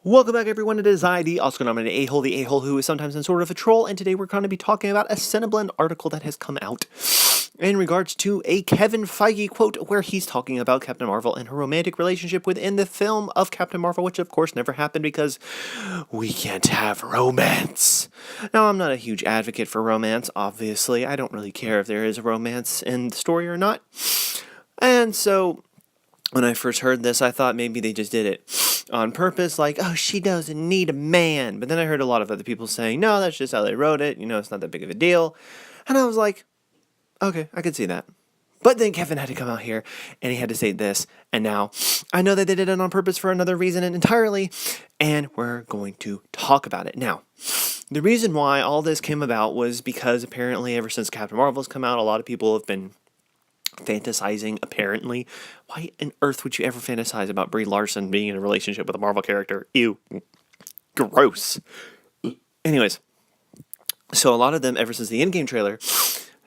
Welcome back, everyone. It is I, the Oscar-nominated a-hole, the a-hole who is sometimes in sort of a troll, and today we're going to be talking about a Cineblend article that has come out in regards to a Kevin Feige quote where he's talking about Captain Marvel and her romantic relationship within the film of Captain Marvel, which of course never happened because we can't have romance. Now, I'm not a huge advocate for romance, obviously. I don't really care if there is a romance in the story or not. And so when I first heard this, I thought maybe they just did it on purpose, like, oh, she doesn't need a man. But then I heard a lot of other people saying, no, that's just how they wrote it. It's not that big of a deal. And I was like, okay, I could see that. But then Kevin had to come out here and he had to say this. And now I know that they did it on purpose for another reason entirely. And we're going to talk about it. Now, the reason why all this came about was because apparently ever since Captain Marvel's come out, a lot of people have been fantasizing, apparently. Why on earth would you ever fantasize about Brie Larson being in a relationship with a Marvel character? Ew. Gross. Anyways, so a lot of them, ever since the Endgame trailer,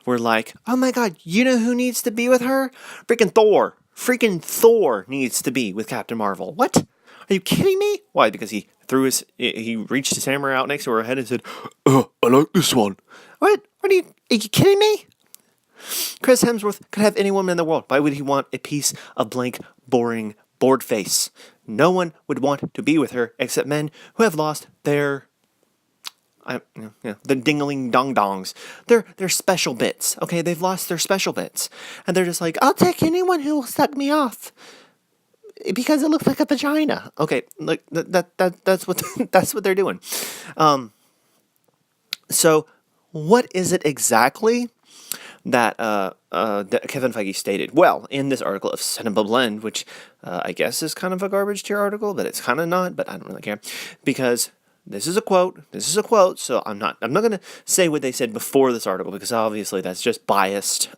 were like, oh my god, you know who needs to be with her? Freaking Thor. Freaking Thor needs to be with Captain Marvel. What? Are you kidding me? Why? Because he reached his hammer out next to her head and said, I like this one. What? Are you kidding me? Chris Hemsworth could have any woman in the world. Why would he want a piece of blank, boring, bored face? No one would want to be with her except men who have lost their, the dingling dong dongs. Their special bits. Okay, they've lost their special bits, and they're just like, I'll take anyone who will suck me off because it looks like a vagina. Okay, like that's what that's what they're doing. So what is it exactly that Kevin Feige stated? Well, in this article of Cineblend, which I guess is kind of a garbage tier article, but it's kind of not, but I don't really care, because this is a quote, so I'm not going to say what they said before this article, because obviously that's just biased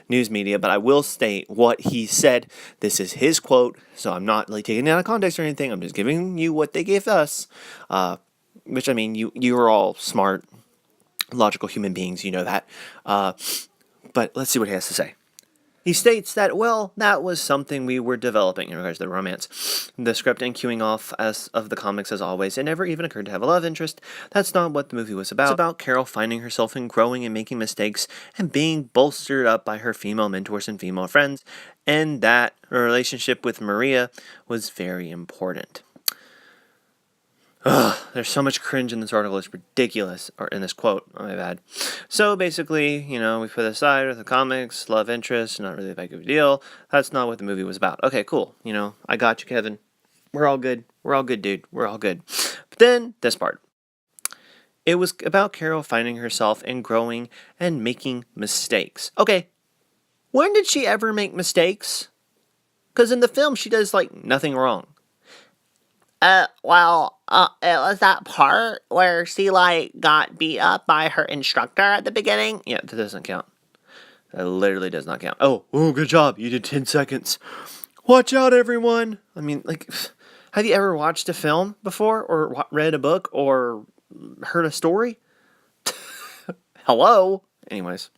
news media, but I will state what he said. This is his quote, so I'm not like taking it out of context or anything, I'm just giving you what they gave us, which, I mean, you are all smart, logical human beings, you know that. But let's see what he has to say. He states that, well, that was something we were developing in regards to the romance. The script and queuing off of the comics as always. It never even occurred to have a love interest. That's not what the movie was about. It's about Carol finding herself and growing and making mistakes and being bolstered up by her female mentors and female friends. And that her relationship with Maria was very important. Ugh, there's so much cringe in this article, it's ridiculous, or in this quote, my bad. So basically, we put aside with the comics, love interest, not really that big of a deal. That's not what the movie was about. Okay, cool, I got you, Kevin. We're all good, dude, we're all good. But then, this part. It was about Carol finding herself and growing and making mistakes. Okay, when did she ever make mistakes? Because in the film, she does, nothing wrong. It was that part where she, got beat up by her instructor at the beginning. Yeah, that doesn't count. That literally does not count. Oh, good job. You did 10 seconds. Watch out, everyone. I mean, have you ever watched a film before or read a book or heard a story? Hello? Anyways.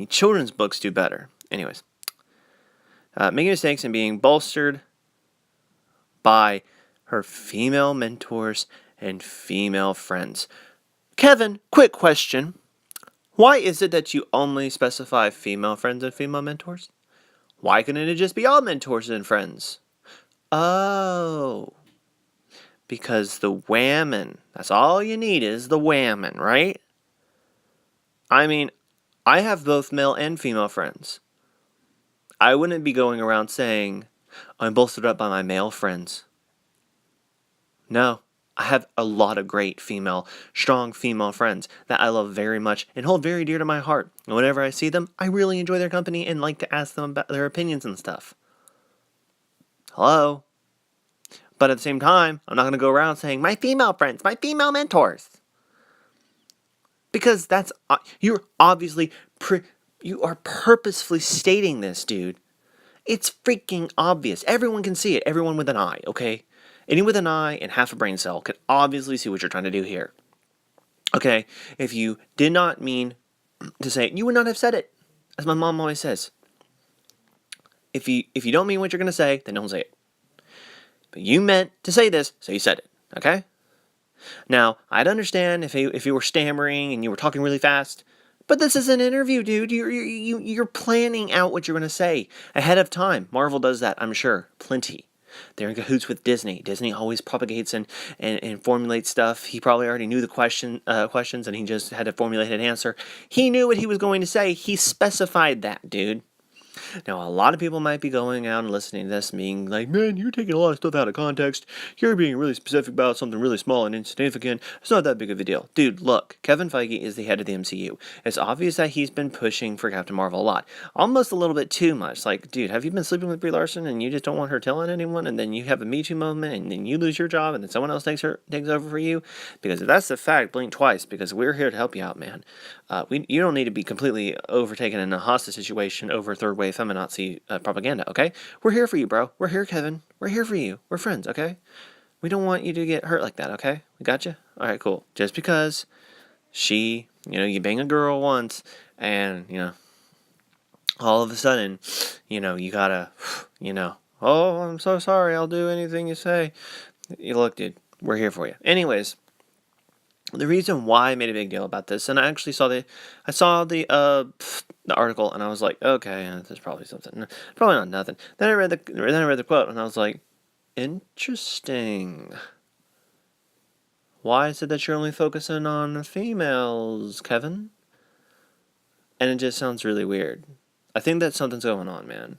Children's books do better. Anyways. Making mistakes and being bolstered by her female mentors and female friends. Kevin, quick question. Why is it that you only specify female friends and female mentors? Why couldn't it just be all mentors and friends? Oh. Because the whammon. That's all you need is the whammon, right? I mean, I have both male and female friends. I wouldn't be going around saying, I'm bolstered up by my male friends. No, I have a lot of great strong female friends that I love very much and hold very dear to my heart. And whenever I see them, I really enjoy their company and like to ask them about their opinions and stuff. Hello? But at the same time, I'm not going to go around saying, my female friends, my female mentors. Because you're obviously, you are purposefully stating this, dude. It's freaking obvious. Everyone can see it. Everyone with an eye, okay? Anyone with an eye and half a brain cell can obviously see what you're trying to do here. Okay? If you did not mean to say it, you would not have said it. As my mom always says. If you don't mean what you're going to say, then don't say it. But you meant to say this, so you said it, okay? Now, I'd understand if you were stammering and you were talking really fast, but this is an interview, dude. You're planning out what you're going to say ahead of time. Marvel does that, I'm sure, plenty. They're in cahoots with Disney. Disney always propagates and formulates stuff. He probably already knew the questions, and he just had to formulate an answer. He knew what he was going to say. He specified that, dude. Now, a lot of people might be going out and listening to this and being like, man, you're taking a lot of stuff out of context. You're being really specific about something really small and insignificant. It's not that big of a deal. Dude, look, Kevin Feige is the head of the MCU. It's obvious that he's been pushing for Captain Marvel a lot. Almost a little bit too much. Like, dude, have you been sleeping with Brie Larson and you just don't want her telling anyone, and then you have a Me Too moment and then you lose your job and then someone else takes over for you? Because if that's the fact, blink twice, because we're here to help you out, man. You don't need to be completely overtaken in a hostage situation over third wave feminazi propaganda, okay? We're here for you, bro. We're here, Kevin. We're here for you. We're friends, okay? We don't want you to get hurt like that, okay? We got you? All right, cool. Just because you bang a girl once and, all of a sudden, you gotta, oh, I'm so sorry. I'll do anything you say. You look, dude, we're here for you. Anyways, the reason why I made a big deal about this, and I actually saw the article, and I was like, okay, there's probably something, probably not nothing. Then I read the quote, and I was like, interesting. Why is it that you're only focusing on females, Kevin? And it just sounds really weird. I think that something's going on, man.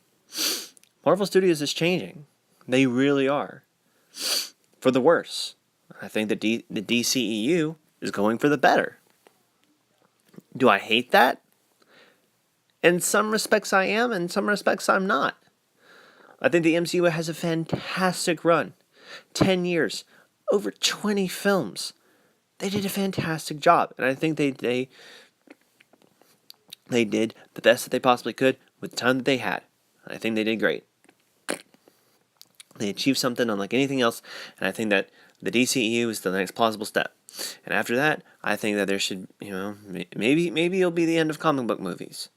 Marvel Studios is changing. They really are. For the worse. I think the DCEU is going for the better. Do I hate that? In some respects I am, in some respects I'm not. I think the MCU has a fantastic run. 10 years, over 20 films. They did a fantastic job, and I think they did the best that they possibly could with the time that they had. I think they did great. They achieved something unlike anything else, and I think that the DCEU is the next plausible step. And after that, I think that there should, maybe it'll be the end of comic book movies.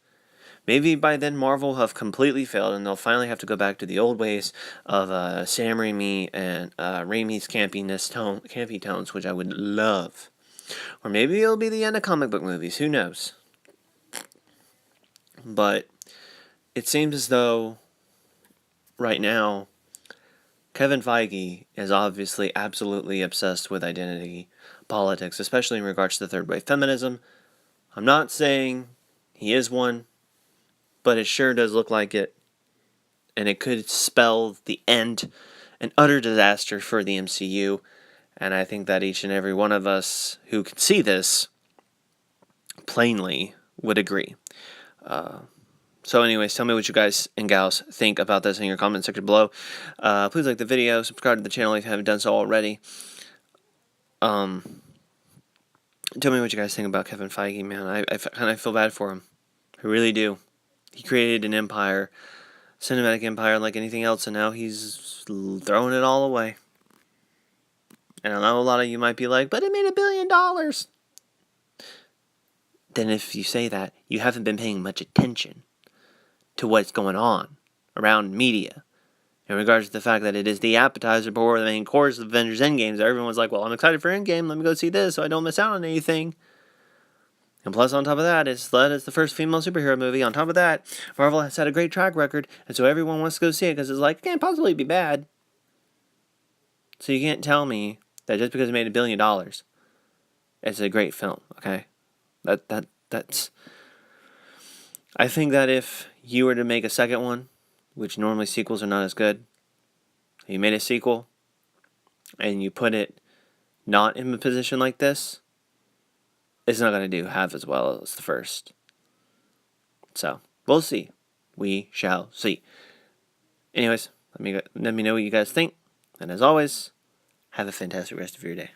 Maybe by then Marvel will have completely failed and they'll finally have to go back to the old ways of Sam Raimi and Raimi's campy tones, which I would love. Or maybe it'll be the end of comic book movies. Who knows? But it seems as though right now Kevin Feige is obviously absolutely obsessed with identity politics, especially in regards to third wave feminism. I'm not saying he is one, but it sure does look like it. And it could spell the end, an utter disaster for the MCU. And I think that each and every one of us who can see this plainly would agree. So anyways, tell me what you guys and gals think about this in your comment section below. Please like the video, subscribe to the channel if you haven't done so already. Tell me what you guys think about Kevin Feige, man. I kind of feel bad for him. I really do. He created an empire, cinematic empire like anything else, and now he's throwing it all away. And I know a lot of you might be like, but it made $1 billion. Then if you say that, you haven't been paying much attention to what's going on around media in regards to the fact that it is the appetizer before the main course of Avengers Endgame. So everyone's like, well, I'm excited for Endgame. Let me go see this so I don't miss out on anything. And plus, on top of that, it's the first female superhero movie. On top of that, Marvel has had a great track record, and so everyone wants to go see it because it's like, it can't possibly be bad. So you can't tell me that just because it made $1 billion, it's a great film, okay? That's... I think that if you were to make a second one, which normally sequels are not as good, you made a sequel, and you put it not in a position like this, it's not going to do half as well as the first. So, we'll see. We shall see. Anyways, let me know what you guys think. And as always, have a fantastic rest of your day.